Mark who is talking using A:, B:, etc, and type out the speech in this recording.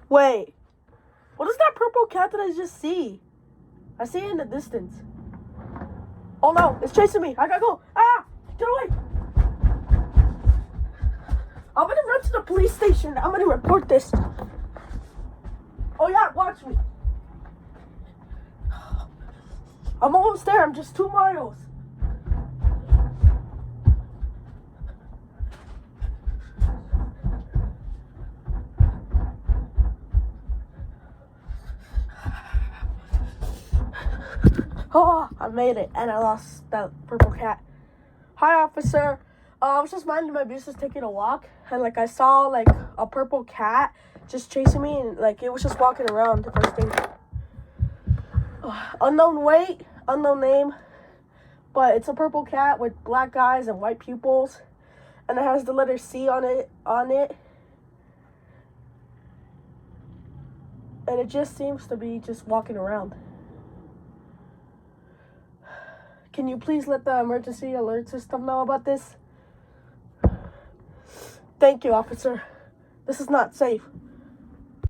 A: Wait. What is that purple cat that I just see? I see it in the distance. Oh no, it's chasing me. I gotta go. Ah! Get away! I'm gonna run to the police station. I'm gonna report this. Oh yeah, watch me. I'm almost there. I'm just 2 miles. Oh, I made it, and I lost that purple cat. Hi, officer. I was just minding my business, taking a walk, and I saw a purple cat just chasing me, and it was just walking around. The first thing. Unknown weight, unknown name, but it's a purple cat with black eyes and white pupils, and it has the letter C on it, and it just seems to be just walking around. Can you please let the emergency alert system know about this? Thank you, officer. This is not safe.